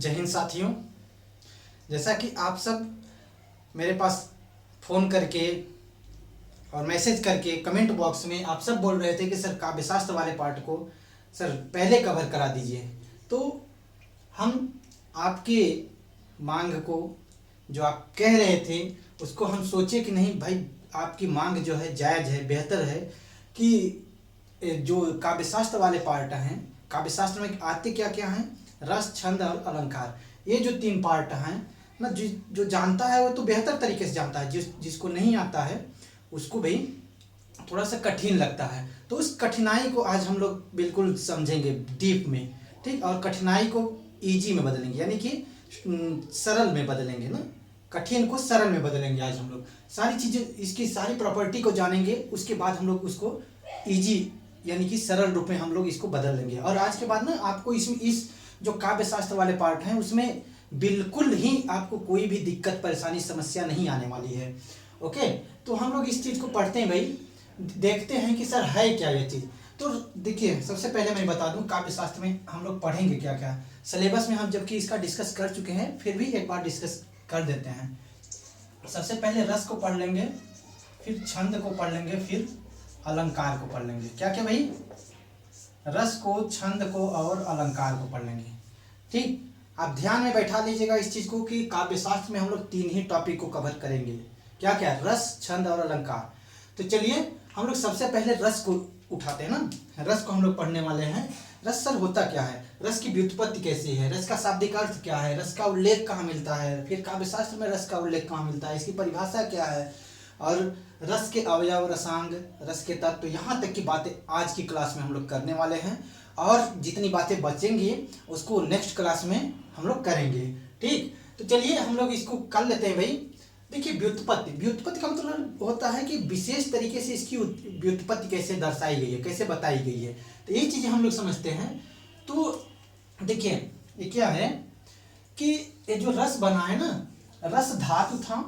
जय हिंद साथियों। जैसा कि आप सब मेरे पास फ़ोन करके और मैसेज करके कमेंट बॉक्स में आप सब बोल रहे थे कि सर काव्यशास्त्र वाले पार्ट को सर पहले कवर करा दीजिए, तो हम आपके मांग को जो आप कह रहे थे उसको हम सोचे कि नहीं भाई, आपकी मांग जो है जायज़ है, बेहतर है कि जो काव्यशास्त्र वाले पार्ट हैं, काव्यशास्त्र में आते क्या क्या हैं, रस, छंद और अलंकार, ये जो 3 पार्ट हैं ना, जो जानता है वो तो बेहतर तरीके से जानता है, जिसको नहीं आता है उसको भाई थोड़ा सा कठिन लगता है। तो उस कठिनाई को आज हम लोग बिल्कुल समझेंगे डीप में, ठीक, और कठिनाई को इजी में बदलेंगे, यानी कि सरल में बदलेंगे ना, कठिन को सरल में बदलेंगे। आज हम लोग सारी चीज़ें, इसकी सारी प्रॉपर्टी को जानेंगे, उसके बाद हम लोग उसको इजी यानी कि सरल रूप में हम लोग इसको बदल लेंगे। और आज के बाद ना आपको इसमें इस जो काव्यशास्त्र वाले पार्ट हैं उसमें बिल्कुल ही आपको कोई भी दिक्कत, परेशानी, समस्या नहीं आने वाली है। ओके, तो हम लोग इस चीज़ को पढ़ते हैं भाई, देखते हैं कि सर है क्या ये चीज़। तो देखिए, सबसे पहले मैं बता दूं काव्यशास्त्र में हम लोग पढ़ेंगे क्या क्या। सिलेबस में हम जबकि इसका डिस्कस कर चुके हैं, फिर भी एक बार डिस्कस कर देते हैं। सबसे पहले रस को पढ़ लेंगे, फिर छंद को पढ़ लेंगे, फिर अलंकार को पढ़ लेंगे। क्या क्या भाई? रस को, छंद को और अलंकार को पढ़ लेंगे। ठीक, आप ध्यान में बैठा लीजिएगा इस चीज़ को कि काव्यशास्त्र में हम लोग 3 ही टॉपिक को कवर करेंगे। क्या क्या? रस, छंद और अलंकार। तो चलिए हम लोग सबसे पहले रस को उठाते हैं ना, रस को हम लोग पढ़ने वाले हैं। रस सर होता क्या है, रस की व्युत्पत्ति कैसी है, रस का शाब्दिक अर्थ क्या है, रस का उल्लेख कहाँ मिलता है, फिर काव्यशास्त्र में रस का उल्लेख कहाँ मिलता है, इसकी परिभाषा क्या है, और रस के अवयव, रसांग, रस के तत्व, यहाँ तक की बातें आज की क्लास में हम लोग करने वाले हैं। और जितनी बातें बचेंगी उसको नेक्स्ट क्लास में हम लोग करेंगे। ठीक, तो चलिए हम लोग इसको कर लेते हैं भाई। देखिए, व्युत्पत्ति, व्युत्पत्ति का मतलब होता है कि विशेष तरीके से इसकी व्युत्पत्ति कैसे दर्शाई गई है, कैसे बताई गई है, तो ये चीज़ें हम लोग समझते हैं। तो देखिए ये क्या है कि ये जो रस बना है ना, रस धातु था,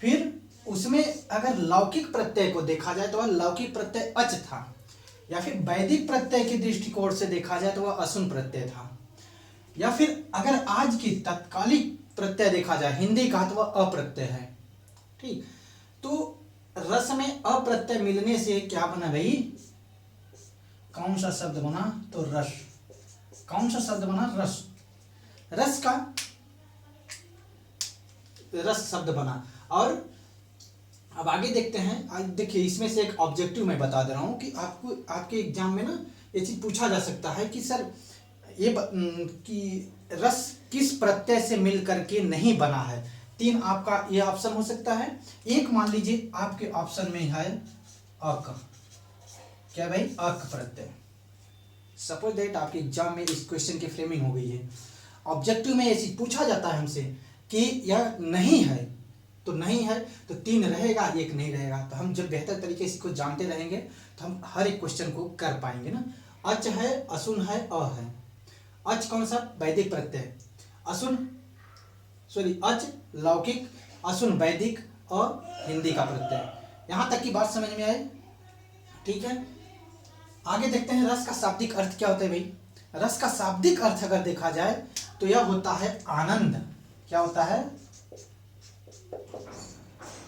फिर उसमें अगर लौकिक प्रत्यय को देखा जाए तो वह लौकिक प्रत्यय अच था, या फिर वैदिक प्रत्यय के दृष्टिकोण से देखा जाए तो वह असुन प्रत्यय था, या फिर अगर आज की तत्कालिक प्रत्यय देखा जाए हिंदी का तो वह अप्रत्यय है। ठीक, तो रस में अप्रत्यय मिलने से क्या बना भाई, कौन सा शब्द बना, तो रस। कौन सा शब्द बना, रस। रस का रस शब्द बना। और अब आगे देखते हैं। आज देखिए, इसमें से एक ऑब्जेक्टिव मैं बता दे रहा हूं कि आपको आपके एग्जाम में ना ये चीज पूछा जा सकता है कि सर ये कि रस किस प्रत्यय से मिल करके नहीं बना है। 3 आपका ये ऑप्शन हो सकता है। एक मान लीजिए आपके ऑप्शन में है अक। क्या भाई? अक प्रत्यय। सपोज दैट आपके एग्जाम में इस क्वेश्चन की फ्रेमिंग हो गई है, ऑब्जेक्टिव में ये चीज पूछा जाता है हमसे कि यह नहीं है, तो नहीं है तो 3 रहेगा, 1 नहीं रहेगा। तो हम जब बेहतर तरीके से इसको जानते रहेंगे तो हम हर एक क्वेश्चन को कर पाएंगे ना। अच है, असुन है, अ है। अच कौन सा? वैदिक प्रत्यय। अच लौकिक, असुन वैदिक और हिंदी का प्रत्यय। यहां तक की बात समझ में आई? ठीक है, आगे देखते हैं रस का शाब्दिक अर्थ क्या होता है भाई। रस का शाब्दिक अर्थ अगर देखा जाए तो यह होता है आनंद। क्या होता है?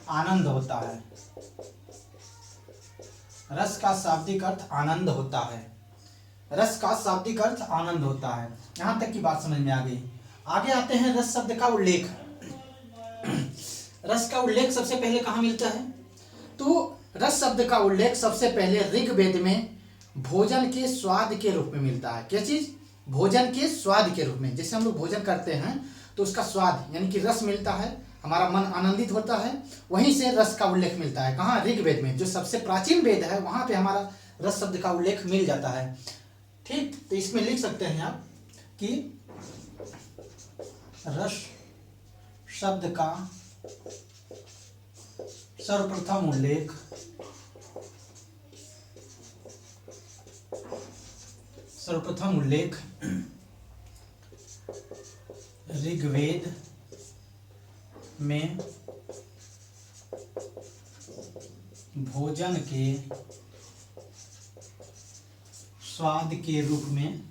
आनंद होता है। रस का शाब्दिक अर्थ आनंद होता है। रस का शाब्दिक अर्थ आनंद होता है। यहां तक की बात समझ में आ गई। आगे आते हैं रस शब्द का उल्लेख। रस का उल्लेख सबसे पहले कहां मिलता है? तो रस शब्द का उल्लेख सबसे पहले ऋग्वेद में भोजन के स्वाद के रूप में मिलता है। क्या चीज? भोजन के स्वाद के रूप में। जैसे हम लोग भोजन करते हैं तो उसका स्वाद यानी कि रस मिलता है, हमारा मन आनंदित होता है, वहीं से रस का उल्लेख मिलता है। कहाँ? ऋग्वेद में, जो सबसे प्राचीन वेद है वहां पे हमारा रस शब्द का उल्लेख मिल जाता है। ठीक, तो इसमें लिख सकते हैं आप कि रस शब्द का सर्वप्रथम उल्लेख ऋग्वेद में भोजन के स्वाद के रूप में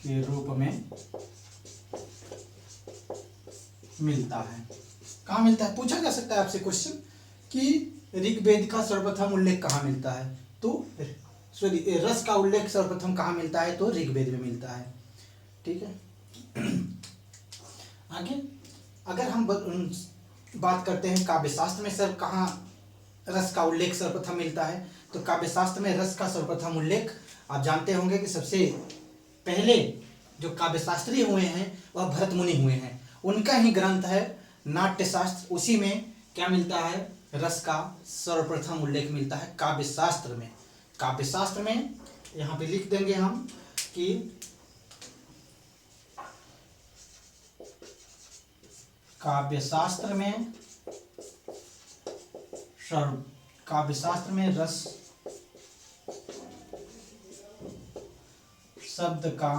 के रूप में मिलता है। कहाँ मिलता है? पूछा जा सकता है आपसे क्वेश्चन कि ऋग्वेद का सर्वप्रथम उल्लेख कहाँ मिलता है, तो सॉरी रस का उल्लेख सर्वप्रथम कहाँ मिलता है, तो ऋग्वेद में मिलता है। ठीक है। आगे अगर हम बात करते हैं काव्य शास्त्र में सर कहाँ रस का उल्लेख सर्वप्रथम मिलता है, तो काव्य शास्त्र में रस का सर्वप्रथम उल्लेख आप जानते होंगे कि सबसे पहले जो काव्य शास्त्री हुए हैं वह भरत मुनि हुए हैं। उनका ही ग्रंथ है नाट्यशास्त्र, उसी में क्या मिलता है? रस का सर्वप्रथम उल्लेख मिलता है काव्य शास्त्र में। काव्य शास्त्र में यहाँ पे लिख देंगे हम कि काव्य शास्त्र में रस शब्द का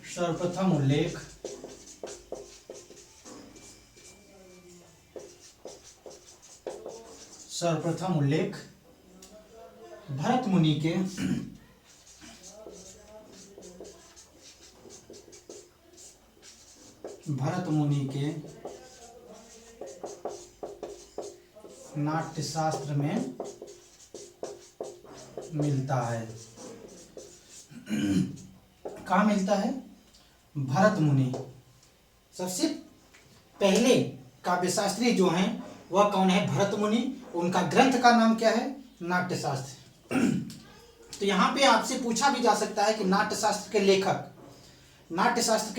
सर्वप्रथम उल्लेख भरत मुनि के नाट्यशास्त्र में मिलता है। कहाँ मिलता है? भरत मुनि सबसे पहले काव्य शास्त्री जो हैं वह कौन है? भरत मुनि। उनका ग्रंथ का नाम क्या है? नाट्यशास्त्र। तो यहाँ पे आपसे पूछा भी जा सकता है कि नाट्यशास्त्र के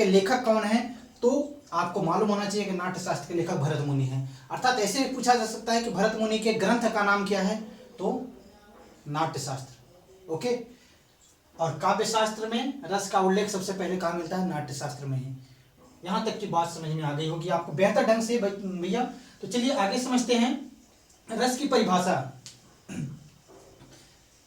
लेखक कौन है, तो आपको मालूम होना चाहिए कि नाट्यशास्त्र के लेखक भरत मुनि हैं। अर्थात ऐसे पूछा जा सकता है कि भरत मुनि के ग्रंथ का नाम क्या है, तो नाट्यशास्त्र। ओके। और काव्य शास्त्र में रस का उल्लेख सबसे पहले कहाँ मिलता है? नाट्यशास्त्र में ही। यहाँ तक की बात समझ में आ गई होगी आपको बेहतर ढंग से भैया। तो चलिए आगे समझते हैं रस की परिभाषा।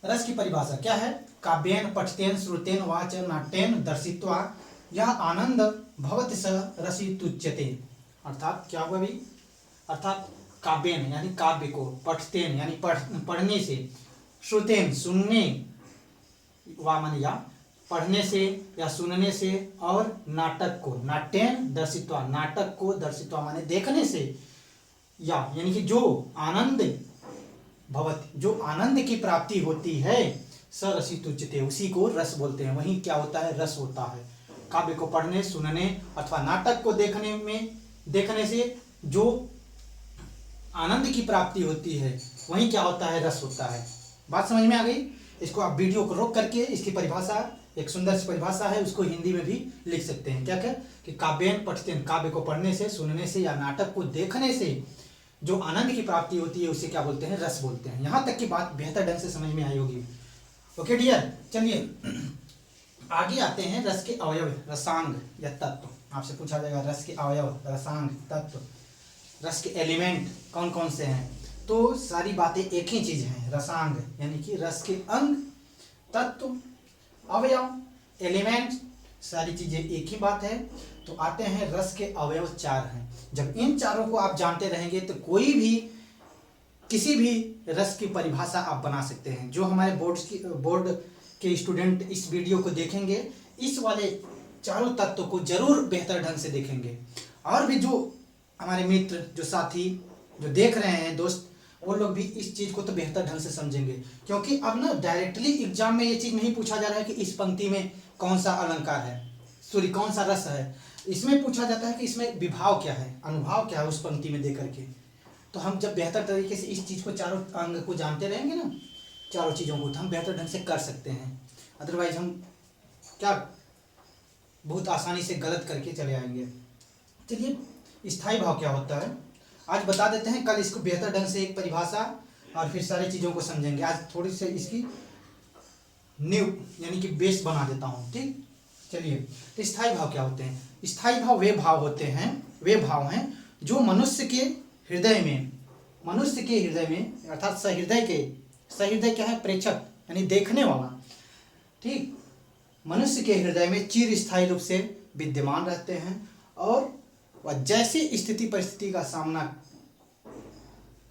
रस की परिभाषा क्या है? काव्येन पठतेन श्रुतेन वाच नाट्येन दर्शित्वा यह आनंद भवति स रसितुच्यते। अर्थात क्या हुआ भी? अर्थात काव्येन यानी काव्य को, पठतेन यानी पढ़ने से, श्रुतेन सुनने, वा माने या पढ़ने से या सुनने से, और नाटक को, नाट्येन दर्शित्वा, नाटक को, दर्शित्वा माने देखने से, या यानी कि जो आनंद भवति, जो आनंद की प्राप्ति होती है, स रसितुच्यते, उसी को रस बोलते हैं। वही क्या होता है? रस होता है। काव्य को पढ़ने, सुनने अथवा नाटक को देखने से जो आनंद की प्राप्ति होती है वही क्या होता है? रस होता है। बात समझ में आ गई? इसको आप वीडियो को रोक करके इसकी परिभाषा, एक सुंदर सी परिभाषा है, उसको हिंदी में भी लिख सकते हैं। क्या क्या? कि काव्येन पठतेन, काव्य को पढ़ने से, सुनने से या नाटक को देखने से जो आनंद की प्राप्ति होती है उसे क्या बोलते हैं? रस बोलते हैं। यहाँ तक की बात बेहतर ढंग से समझ में आई होगी। ओके डियर, चलिए आगे आते हैं रस के अवयव, रसांग या तत्व। आपसे पूछा जाएगा रस के अवयव, रसांग, तत्व, रस के एलिमेंट कौन कौन से हैं, तो सारी बातें एक ही चीज है। रसांग यानी कि रस के अंग, तत्व, अवयव, एलिमेंट, सारी चीजें एक ही बात है। तो आते हैं रस के अवयव 4 हैं। जब इन चारों को आप जानते रहेंगे तो कोई भी किसी भी रस की परिभाषा आप बना सकते हैं। जो हमारे बोर्ड के स्टूडेंट इस वीडियो को देखेंगे, इस वाले चारों तत्वों को जरूर बेहतर ढंग से देखेंगे। और भी जो हमारे मित्र, जो साथी, जो देख रहे हैं दोस्त, वो लोग भी इस चीज को तो बेहतर ढंग से समझेंगे। क्योंकि अब ना डायरेक्टली एग्जाम में ये चीज नहीं पूछा जा रहा है कि इस पंक्ति में कौन सा अलंकार है, सॉरी कौन सा रस है। इसमें पूछा जाता है कि इसमें विभाव क्या है, अनुभाव क्या है उस पंक्ति में दे करके। तो हम जब बेहतर तरीके से इस चीज को, चारों अंग को जानते रहेंगे ना, चारों चीजों को, तो हम बेहतर ढंग से कर सकते हैं। अदरवाइज हम क्या बहुत आसानी से गलत करके चले आएंगे। चलिए स्थायी भाव क्या होता है आज बता देते हैं, कल इसको बेहतर ढंग से एक परिभाषा और फिर सारी चीज़ों को समझेंगे। आज थोड़ी सी इसकी नींव यानी कि बेस बना देता हूँ। ठीक, चलिए तो स्थायी भाव क्या होते हैं? स्थायी भाव वे भाव होते हैं, वे भाव हैं जो मनुष्य के हृदय में अर्थात सहृदय क्या है? प्रेक्षक यानी देखने वाला। ठीक, मनुष्य के हृदय में चिर स्थायी रूप से विद्यमान रहते हैं और वह जैसी स्थिति परिस्थिति का सामना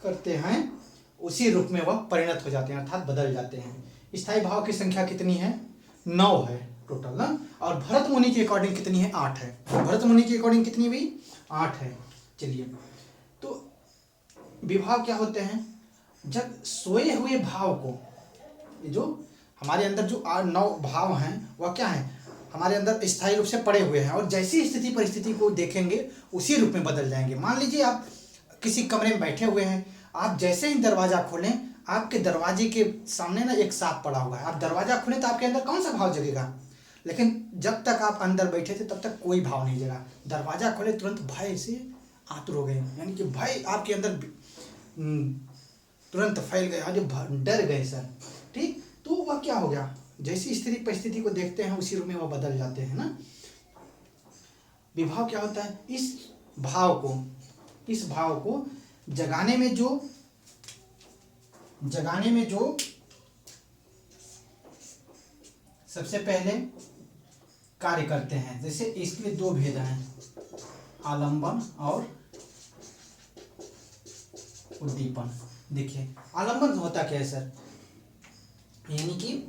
करते हैं उसी रूप में वह परिणत हो जाते हैं, अर्थात बदल जाते हैं। स्थायी भाव की संख्या कितनी है? 9 है टोटल ना। और भरत मुनि के अकॉर्डिंग कितनी है? 8 है। भरत मुनि के अकॉर्डिंग कितनी हुई? 8 है। चलिए, तो विभाव क्या होते हैं? जब सोए हुए भाव को, ये जो हमारे अंदर जो 9 भाव हैं वह क्या है? हमारे अंदर स्थायी रूप से पड़े हुए हैं और जैसी स्थिति परिस्थिति को देखेंगे उसी रूप में बदल जाएंगे। मान लीजिए आप किसी कमरे में बैठे हुए हैं, आप जैसे ही दरवाजा खोलें, आपके दरवाजे के सामने ना एक सांप पड़ा हुआ है, आप दरवाजा खोलें तो आपके अंदर कौन सा भाव जगेगा? लेकिन जब तक आप अंदर बैठे थे तब तक कोई भाव नहीं जगा। दरवाजा खोले तुरंत भय से आतुर हो गए, यानी कि भय आपके अंदर तुरंत फैल गया, जो डर गए सर। ठीक, तो वह क्या हो गया? जैसी स्थिति परिस्थिति को देखते हैं उसी रूप में वह बदल जाते हैं ना। विभाव क्या होता है? इस भाव को जगाने में जो सबसे पहले कार्य करते हैं, जैसे इसके 2 भेद हैं, आलंबन और उद्दीपन। देखिए, आलंबन होता क्या है सर? यानी कि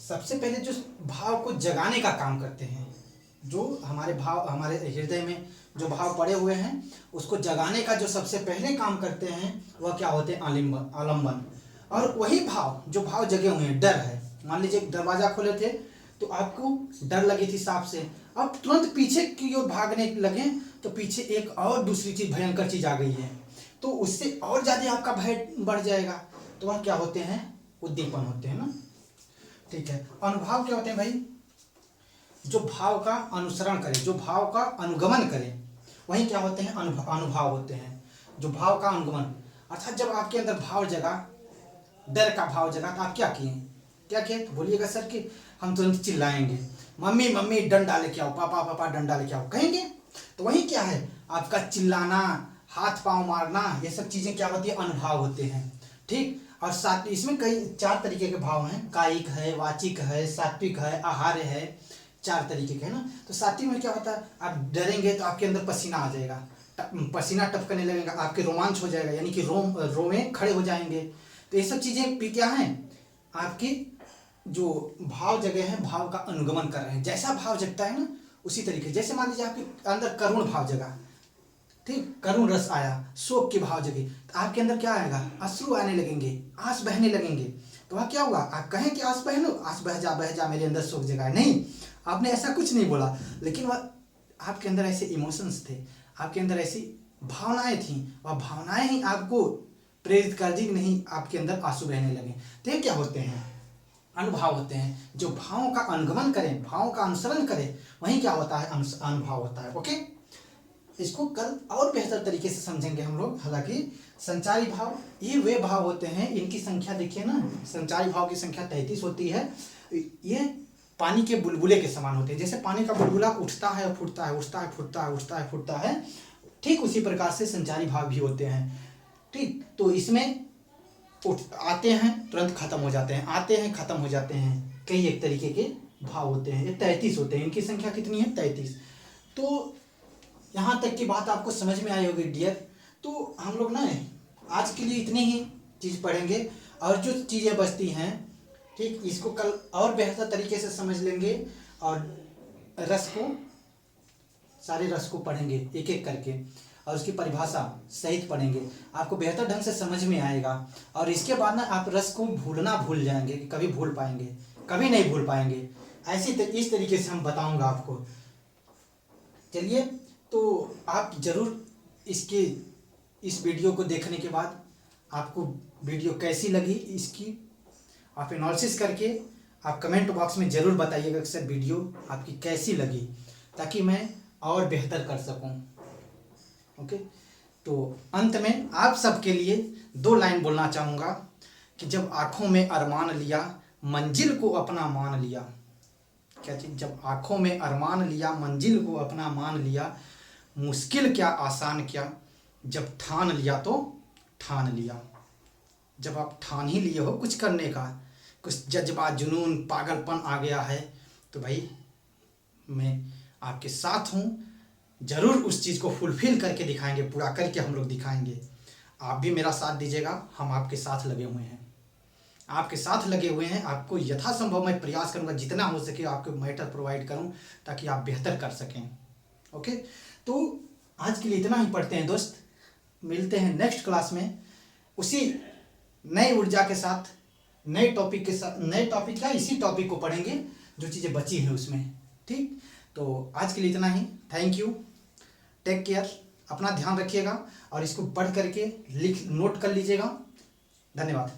सबसे पहले जो भाव को जगाने का काम करते हैं, जो हमारे हृदय में जो भाव पड़े हुए हैं उसको जगाने का जो सबसे पहले काम करते हैं वह क्या होते हैं? आलंबन। और वही भाव, जो भाव जगे हुए हैं, डर है। मान लीजिए दरवाजा खोले थे तो आपको डर लगी थी सांप से, अब तुरंत पीछे की ओर भागने लगे तो पीछे एक और दूसरी चीज, भयंकर चीज आ गई है, तो उससे और ज्यादा आपका भय बढ़ जाएगा। तो वह क्या होते हैं? उद्दीपन होते हैं ना। ठीक है। अनुभाव क्या होते हैं भाई? जो भाव का अनुसरण करे, जो भाव का अनुगमन करे, वही क्या होते हैं? अनुभाव होते हैं। जो भाव का अनुगमन, अर्थात जब आपके अंदर भाव जगा, डर का भाव जगा, तो आप क्या किए? तो बोलिएगा सर कि हम तुरंत चिल्लाएंगे, मम्मी मम्मी डंडा लेके आओ, पापा पापा डंडा लेके आओ, कहेंगे। तो वही क्या है? आपका चिल्लाना, हाथ पांव मारना, ये सब चीजें क्या होती है? अनुभाव होते हैं। ठीक। और साथ इसमें कई 4 तरीके के भाव हैं, कायिक है, वाचिक है, सात्विक है, आहार्य है, 4 तरीके के है ना। तो सात्विक में क्या होता है? आप डरेंगे तो आपके अंदर पसीना आ जाएगा, पसीना टपकने लगेगा, आपके रोमांच हो जाएगा, यानी कि रोमे खड़े हो जाएंगे। तो ये सब चीजें भी क्या हैं? आपकी जो भाव जगह है, भाव का अनुगमन कर रहे हैं। जैसा भाव जगता है ना उसी तरीके, जैसे मान लीजिए आपके अंदर करुण भाव जगा, ठीक, करुण रस आया, शोक के भाव जगे, तो आपके अंदर क्या आएगा? अश्रु आने लगेंगे, आंस बहने लगेंगे। तो वह क्या होगा? आप कहें कि आंस बहनो, आंस बह जा मेरे अंदर शोक जगा, नहीं, आपने ऐसा कुछ नहीं बोला, लेकिन वह आपके अंदर ऐसे इमोशंस थे, आपके अंदर ऐसी भावनाएं थी, वह भावनाएं ही आपको प्रेरित कर दी, नहीं आपके अंदर आंसू बहने लगे। तो ये क्या होते हैं? अनुभाव होते हैं। जो भावों का अनुगमन करें, भावों का अनुसरण करें, वही क्या होता है? अनुभाव होता है। ओके, इसको कल और बेहतर तरीके से समझेंगे हम लोग। हालांकि संचारी भाव, ये वे भाव होते हैं, इनकी संख्या देखिए ना, संचारी भाव की संख्या 33 होती है। ये पानी के बुलबुले के समान होते हैं। जैसे पानी का बुलबुला उठता है, फूटता है, उठता है, फूटता है, उठता है, फूटता है, ठीक उसी प्रकार से संचारी भाव भी होते हैं। ठीक, तो इसमें आते हैं तुरंत खत्म हो जाते हैं, आते हैं खत्म हो जाते हैं, कई एक तरीके के भाव होते हैं। ये 33 होते हैं, इनकी संख्या कितनी है? 33। तो यहाँ तक की बात आपको समझ में आई होगी डियर। तो हम लोग ना आज के लिए इतनी ही चीज़ पढ़ेंगे, और जो चीज़ें बचती हैं, ठीक, इसको कल और बेहतर तरीके से समझ लेंगे, और सारे रस को पढ़ेंगे एक एक करके, और उसकी परिभाषा सहित पढ़ेंगे, आपको बेहतर ढंग से समझ में आएगा। और इसके बाद ना आप रस को भूल जाएंगे, कि कभी भूल पाएंगे, कभी नहीं भूल पाएंगे। इस तरीके से हम बताऊंगा आपको। चलिए, तो आप ज़रूर इस वीडियो को देखने के बाद आपको वीडियो कैसी लगी, इसकी आप एनालिसिस करके आप कमेंट बॉक्स में ज़रूर बताइएगा कि सर वीडियो आपकी कैसी लगी, ताकि मैं और बेहतर कर सकूं। ओके, तो अंत में आप सबके लिए 2 लाइन बोलना चाहूँगा कि जब आँखों में अरमान लिया, मंजिल को अपना मान लिया। क्या चीज़? जब आँखों में अरमान लिया, मंजिल को अपना मान लिया, मुश्किल क्या आसान क्या, जब ठान लिया तो ठान लिया। जब आप ठान ही लिए हो कुछ करने का, कुछ जज्बा, जुनून, पागलपन आ गया है, तो भाई मैं आपके साथ हूँ। ज़रूर उस चीज़ को फुलफिल करके दिखाएंगे, पूरा करके हम लोग दिखाएंगे। आप भी मेरा साथ दीजिएगा, हम आपके साथ लगे हुए हैं। आपके साथ लगे हुए हैं। आपको यथासंभव मैं प्रयास करूंगा जितना हो सके आपको मैटर प्रोवाइड करूं ताकि आप बेहतर कर सकें। ओके, तो आज के लिए इतना ही पढ़ते हैं दोस्त। मिलते हैं नेक्स्ट क्लास में उसी नई ऊर्जा के साथ, नए टॉपिक के साथ। नए टॉपिक का इसी टॉपिक को पढ़ेंगे जो चीज़ें बची हैं उसमें। ठीक, तो आज के लिए इतना ही। थैंक यू, टेक केयर, अपना ध्यान रखिएगा और इसको पढ़ करके लिख नोट कर लीजिएगा। धन्यवाद।